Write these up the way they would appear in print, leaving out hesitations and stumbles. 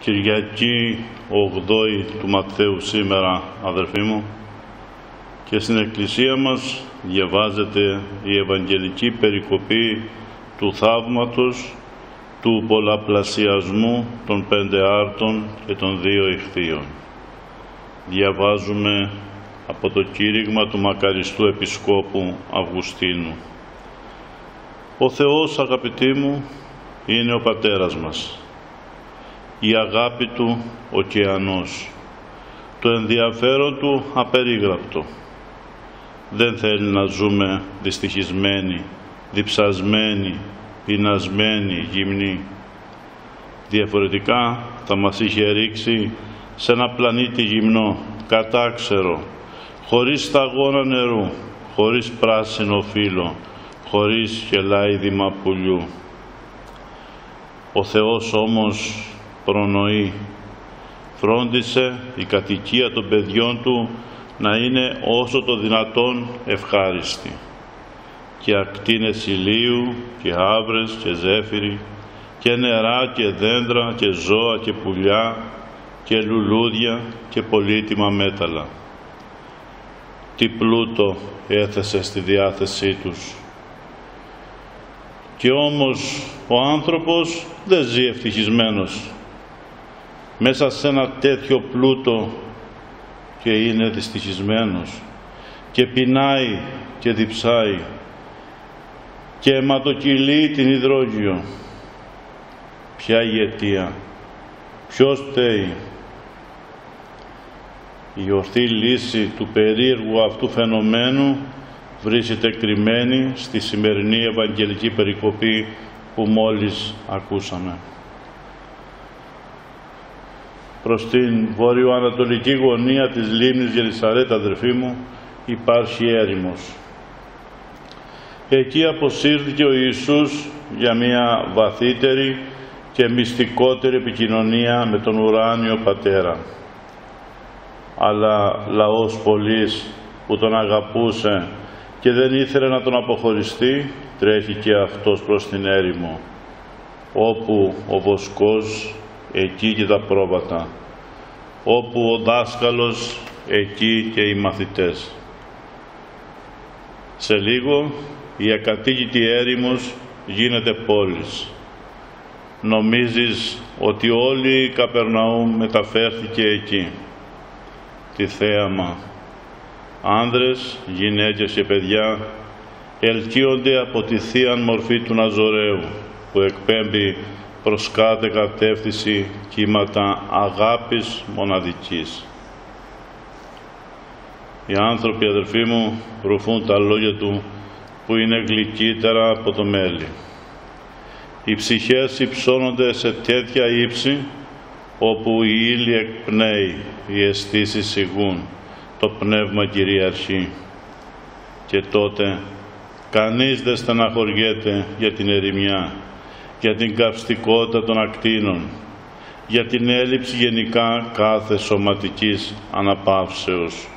Κυριακή 8η του Ματθαίου σήμερα, αδερφοί μου, και στην Εκκλησία μας διαβάζεται η Ευαγγελική περικοπή του θαύματος του πολλαπλασιασμού των 5 άρτων και των 2 ιχθύων. Διαβάζουμε από το κήρυγμα του μακαριστού Επισκόπου Αυγουστίνου. Ο Θεός, αγαπητοί μου, είναι ο Πατέρας μας. Η αγάπη Του ωκεανός, το ενδιαφέρον Του απερίγραπτο. Δεν θέλει να ζούμε δυστυχισμένοι, διψασμένοι, πεινασμένοι, γυμνοί. Διαφορετικά θα μας είχε ρίξει σε ένα πλανήτη γυμνό, κατάξερο, χωρίς σταγόνα νερού, χωρίς πράσινο φύλλο, χωρίς χελάιδημα πουλιού. Ο Θεός όμως προνοεί, φρόντισε η κατοικία των παιδιών Του να είναι όσο το δυνατόν ευχάριστη, και ακτίνες ηλίου και άβρες και ζέφυροι και νερά και δέντρα και ζώα και πουλιά και λουλούδια και πολύτιμα μέταλλα. Τι πλούτο έθεσε στη διάθεσή τους. Και όμως ο άνθρωπος δεν ζει ευτυχισμένος μέσα σε ένα τέτοιο πλούτο, και είναι δυστυχισμένος και πεινάει και διψάει και αιματοκυλεί την υδρόγειο. Ποια η αιτία, ποιος φταίει? Η ορθή λύση του περίεργου αυτού φαινομένου βρίσκεται κρυμμένη στη σημερινή Ευαγγελική περικοπή που μόλις ακούσαμε. Προς την βορειοανατολική γωνία της λίμνης Γενισαρέτ, αδερφοί μου, υπάρχει έρημος. Εκεί αποσύρθηκε ο Ιησούς για μια βαθύτερη και μυστικότερη επικοινωνία με τον ουράνιο Πατέρα. Αλλά λαός πολλής που τον αγαπούσε και δεν ήθελε να τον αποχωριστεί, τρέχει και αυτός προς την έρημο, όπου ο βοσκός, εκεί και τα πρόβατα, όπου ο δάσκαλος, εκεί και οι μαθητές. Σε λίγο η ακατοίκητη έρημος γίνεται πόλης. Νομίζεις ότι όλη η Καπερναούμ μεταφέρθηκε εκεί. Τι θέαμα! Άνδρες, γυναίκες και παιδιά ελκύονται από τη θεία μορφή του Ναζωραίου, που εκπέμπει προς κάθε κατεύθυνση κύματα αγάπης μοναδικής. Οι άνθρωποι, αδελφοί μου, ρουφούν τα λόγια Του που είναι γλυκύτερα από το μέλι. Οι ψυχές υψώνονται σε τέτοια ύψη όπου η ύλη εκπνέει, οι αισθήσεις σιγούν, το πνεύμα κυριαρχεί. Και τότε κανείς δεν στεναχωριέται για την ερημιά, για την καυστικότητα των ακτίνων, για την έλλειψη γενικά κάθε σωματικής αναπαύσεως.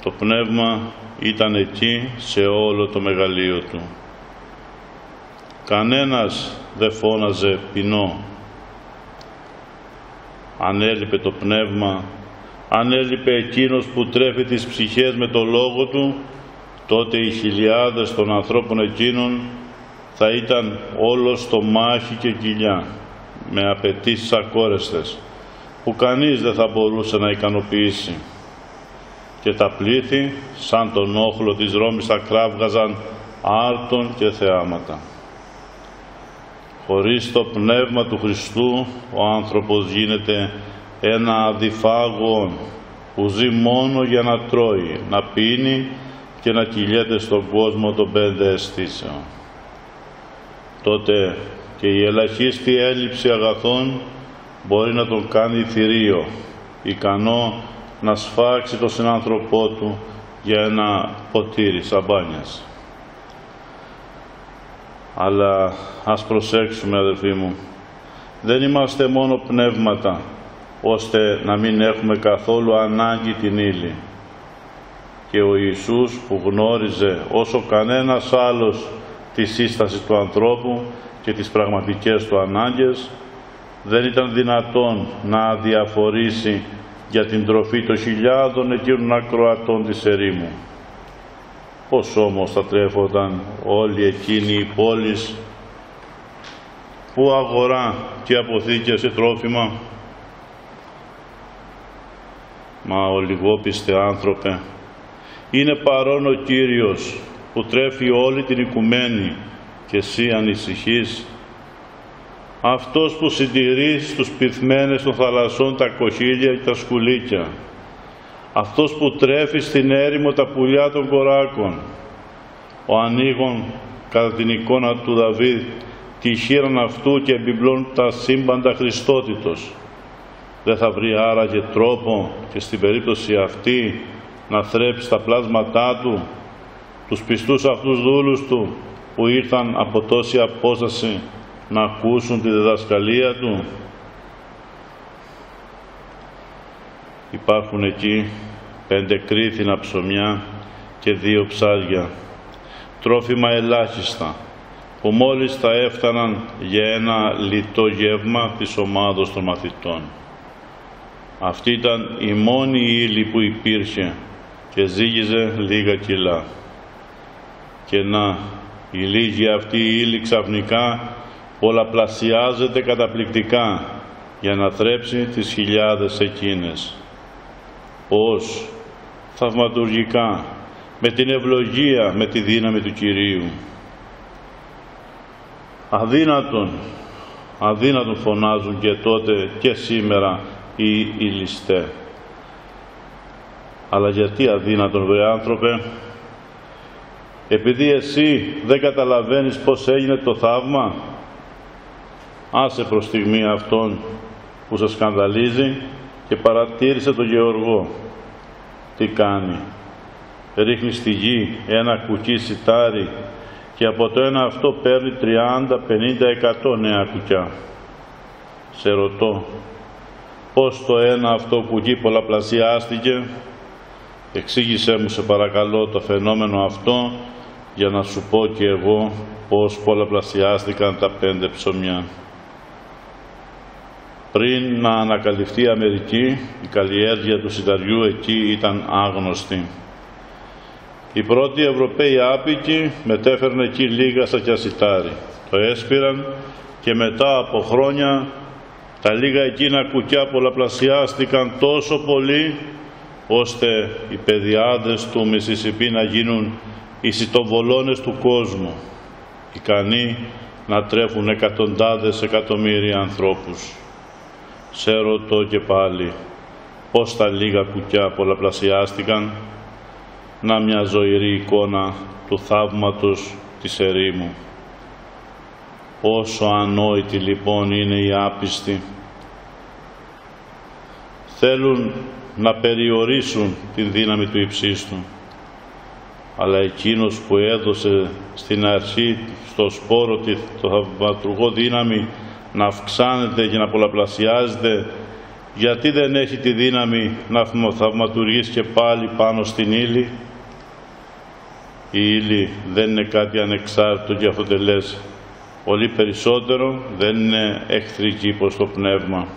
Το πνεύμα ήταν εκεί σε όλο το μεγαλείο του. Κανένας δεν φώναζε πεινώ. Αν έλειπε το πνεύμα, αν έλειπε εκείνος που τρέφει τις ψυχές με το λόγο του, τότε οι χιλιάδες των ανθρώπων εκείνων θα ήταν όλο στο μάχη και κοιλιά, με απαιτήσεις ακόρεστες, που κανείς δεν θα μπορούσε να ικανοποιήσει. Και τα πλήθη, σαν τον όχλο της Ρώμης, θα κράβγαζαν άρτων και θεάματα. Χωρίς το πνεύμα του Χριστού, ο άνθρωπος γίνεται ένα αδιφάγον που ζει μόνο για να τρώει, να πίνει και να κυλιέται στον κόσμο των 5 αισθήσεων. Τότε και η ελαχίστη έλλειψη αγαθών μπορεί να τον κάνει θηρίο, ικανό να σφάξει τον συνάνθρωπό του για ένα ποτήρι σαμπάνιας. Αλλά ας προσέξουμε, αδελφοί μου, δεν είμαστε μόνο πνεύματα, ώστε να μην έχουμε καθόλου ανάγκη την ύλη. Και ο Ιησούς, που γνώριζε όσο κανένας άλλος τη σύσταση του ανθρώπου και τις πραγματικές του ανάγκες, δεν ήταν δυνατόν να αδιαφορήσει για την τροφή των χιλιάδων εκείνων ακροατών της ερήμου. Πώς όμως θα τρέφονταν όλοι εκείνοι οι πόλεις που αγορά και αποθήκευσε τρόφιμα? Μα ολιγόπιστε άνθρωπε, είναι παρόν ο Κύριος που τρέφει όλη την οικουμένη και εσύ ανησυχείς? Αυτός που συντηρεί στους πυθμένες των θαλασσών τα κοχύλια και τα σκουλίκια, αυτός που τρέφει στην έρημο τα πουλιά των κοράκων, ο ανοίγων κατά την εικόνα του Δαβίδ τη χείραν αυτού και επιπλών τα σύμπαντα Χριστότητος, δεν θα βρει άραγε τρόπο και στην περίπτωση αυτή να θρέψει τα πλάσματά του, τους πιστούς αυτούς δούλους του που ήρθαν από τόση απόσταση να ακούσουν τη διδασκαλία του? Υπάρχουν εκεί 5 κρίθινα ψωμιά και 2 ψάρια, τρόφιμα ελάχιστα, που μόλις θα έφταναν για ένα λιτό γεύμα της ομάδος των μαθητών. Αυτή ήταν η μόνη ύλη που υπήρχε και ζύγιζε λίγα κιλά. Και να, η λίγη αυτή η ύλη ξαφνικά πολλαπλασιάζεται καταπληκτικά για να θρέψει τις χιλιάδες εκείνες. Πώς θαυματουργικά, με την ευλογία, με τη δύναμη του Κυρίου. Αδύνατον φωνάζουν και τότε και σήμερα οι ληστέ. Αλλά γιατί αδύνατον, βρε άνθρωπε? Επειδή εσύ δεν καταλαβαίνεις πώς έγινε το θαύμα? Άσε προς στιγμή αυτόν που σε σκανδαλίζει και παρατήρησε τον Γεωργό. Τι κάνει? Ρίχνει στη γη ένα κουκκί σιτάρι και από το ένα αυτό παίρνει 30, 50, 100 νέα κουκιά. Σε ρωτώ, πώς το ένα αυτό κουκκί πολλαπλασιάστηκε? Εξήγησέ μου σε παρακαλώ το φαινόμενο αυτό για να σου πω και εγώ πώς πολλαπλασιάστηκαν τα 5 ψωμιά. Πριν να ανακαλυφθεί η Αμερική, η καλλιέργεια του σιταριού εκεί ήταν άγνωστη. Οι πρώτοι Ευρωπαίοι άπικοι μετέφεραν εκεί λίγα σακιά σιτάρι. Το έσπηραν και μετά από χρόνια τα λίγα εκείνα κουκιά πολλαπλασιάστηκαν τόσο πολύ ώστε οι παιδιάδες του Μισισιπί να γίνουν οι σιτοβολώνες του κόσμου, ικανοί να τρέφουν εκατοντάδες εκατομμύρια ανθρώπους. Σε ρωτώ και πάλι, πώς τα λίγα κουκιά πολλαπλασιάστηκαν? Να μια ζωηρή εικόνα του θαύματος της ερήμου. Όσο ανόητοι λοιπόν είναι οι άπιστοι. Θέλουν να περιορίσουν τη δύναμη του υψίστου. Αλλά εκείνος που έδωσε στην αρχή στο σπόρο το θαυματουργό δύναμη να αυξάνεται και να πολλαπλασιάζεται, γιατί δεν έχει τη δύναμη να θαυματουργήσει και πάλι πάνω στην ύλη? Η ύλη δεν είναι κάτι ανεξάρτητο και αυτοτελές. Πολύ περισσότερο δεν είναι εχθρική προς το πνεύμα.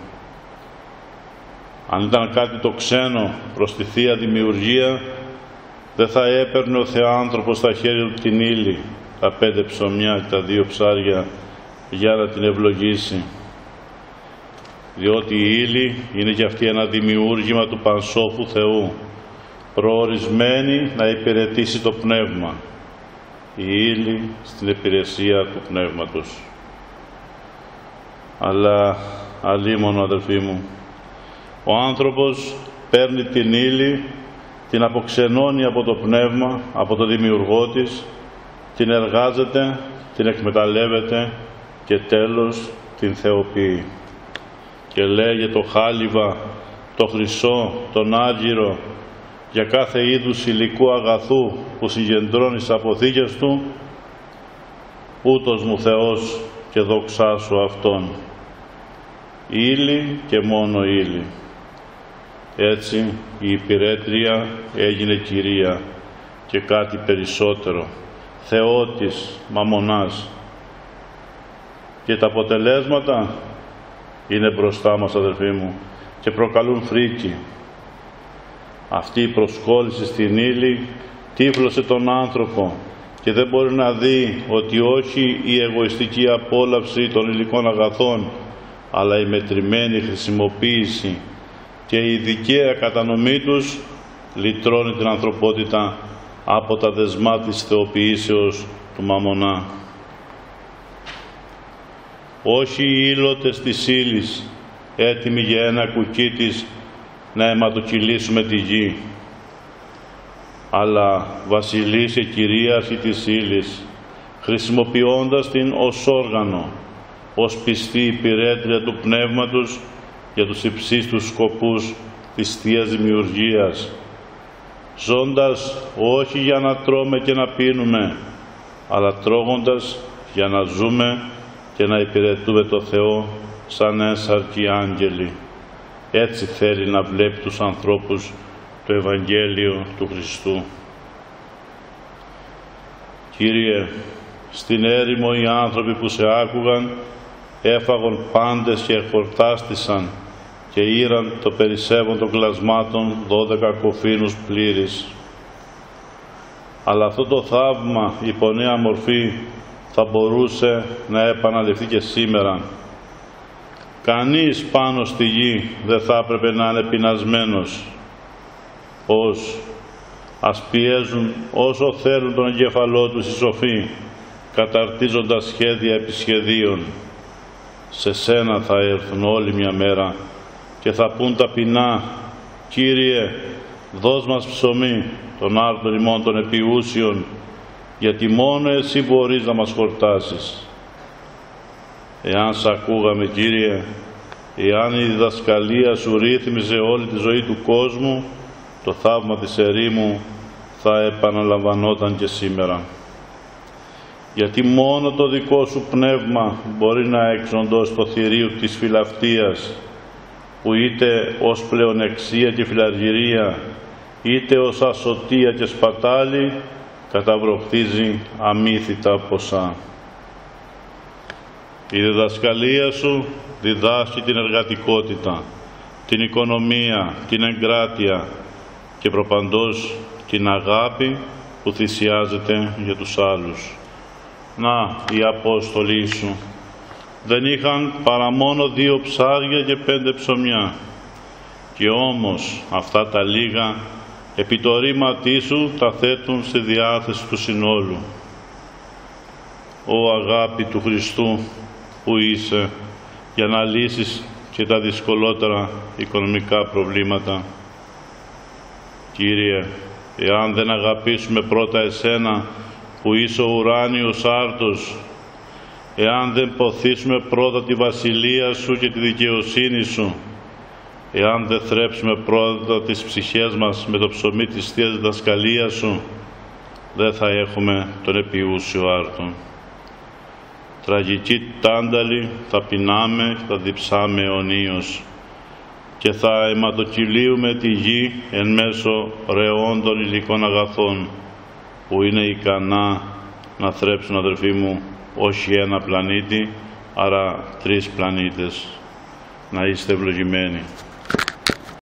Αν ήταν κάτι το ξένο προς τη Θεία Δημιουργία, δεν θα έπαιρνε ο Θεάνθρωπος στα χέρια του την ύλη, τα 5 ψωμιά και τα 2 ψάρια, για να την ευλογήσει. Διότι η ύλη είναι και αυτή ένα δημιούργημα του πανσόφου Θεού, προορισμένη να υπηρετήσει το πνεύμα. Η ύλη στην υπηρεσία του πνεύματος. Αλλά αλίμονο, αδελφοί μου, ο άνθρωπος παίρνει την ύλη, την αποξενώνει από το πνεύμα, από το δημιουργό της, την εργάζεται, την εκμεταλλεύεται και τέλος την θεοποιεί. Και λέγε το χάλιβα, το χρυσό, τον άργυρο, για κάθε είδους υλικού αγαθού που συγκεντρώνει στις αποθήκες του, ούτως μου Θεός και δοξάσου Αυτόν. Ύλη και μόνο ύλη. Έτσι η υπηρέτρια έγινε κυρία και κάτι περισσότερο, θεότης, μαμονάς. Και τα αποτελέσματα είναι μπροστά μας, αδελφοί μου, και προκαλούν φρίκη. Αυτή η προσκόλληση στην ύλη τύφλωσε τον άνθρωπο και δεν μπορεί να δει ότι όχι η εγωιστική απόλαυση των υλικών αγαθών, αλλά η μετρημένη χρησιμοποίηση και η δικαία κατανομή τους λυτρώνει την ανθρωπότητα από τα δεσμά της θεοποιήσεως του μαμονά. Όχι οι ήλωτες της ύλης, έτοιμοι για ένα κουκκί της να αιματοκυλήσουμε τη γη, αλλά βασιλείς και κυρίαρχοι της ύλης, χρησιμοποιώντας την ως όργανο, ως πιστή υπηρέτρια του Πνεύματος για τους υψίστους σκοπούς της Θείας Δημιουργίας, ζώντας όχι για να τρώμε και να πίνουμε, αλλά τρώγοντας για να ζούμε και να υπηρετούμε το Θεό σαν ένσαρκοι άγγελοι. Έτσι θέλει να βλέπει τους ανθρώπους το Ευαγγέλιο του Χριστού. Κύριε, στην έρημο οι άνθρωποι που σε άκουγαν έφαγαν πάντες και χορτάστησαν και ήραν το περισσεύον των κλασμάτων 12 κοφίνους πλήρης. Αλλά αυτό το θαύμα υπό νέα μορφή θα μπορούσε να επαναληφθεί και σήμερα. Κανείς πάνω στη γη δεν θα έπρεπε να είναι πεινασμένος. Ας πιέζουν όσο θέλουν τον εγκέφαλό τους οι σοφοί, καταρτίζοντας σχέδια επί σχεδίων. Σε σένα θα έρθουν όλη μια μέρα και θα πούν ταπεινά, Κύριε, δώσ' μας ψωμί των άρτων ημών των επιούσιων, γιατί μόνο Εσύ μπορείς να μας χορτάσεις. Εάν σ' ακούγαμε, Κύριε, εάν η διδασκαλία Σου ρύθμιζε όλη τη ζωή του κόσμου, το θαύμα της ερήμου θα επαναλαμβανόταν και σήμερα. Γιατί μόνο το δικό Σου πνεύμα μπορεί να εξοντώσει το θηρίο της φιλαυτίας, που είτε ως πλεονεξία και φιλαργυρία, είτε ως ασωτεία και σπατάλη, καταβροχθίζει αμύθιτα ποσά. Η διδασκαλία Σου διδάσκει την εργατικότητα, την οικονομία, την εγκράτεια και προπαντός την αγάπη που θυσιάζεται για τους άλλους. Να, οι Απόστολοι Σου δεν είχαν παρά μόνο 2 ψάρια και 5 ψωμιά, και όμως αυτά τα λίγα επί το ρήματί Σου τα θέτουν στη διάθεση του συνόλου. Ω αγάπη του Χριστού που είσαι για να λύσεις και τα δυσκολότερα οικονομικά προβλήματα. Κύριε, εάν δεν αγαπήσουμε πρώτα Εσένα που είσαι ο ουράνιος άρτος, εάν δεν ποθήσουμε πρώτα τη βασιλεία Σου και τη δικαιοσύνη Σου, εάν δεν θρέψουμε πρώτα τις ψυχές μας με το ψωμί της Θείας Διδασκαλίας Σου, δεν θα έχουμε τον επιούσιο άρτον. Τραγική τάνταλη θα πεινάμε και θα διψάμε αιωνίως και θα αιματοκυλίουμε τη γη εν μέσω ρεών των υλικών αγαθών που είναι ικανά να θρέψουν, αδελφοί μου, όχι ένα πλανήτη, άρα 3 πλανήτες. Να είστε ευλογημένοι.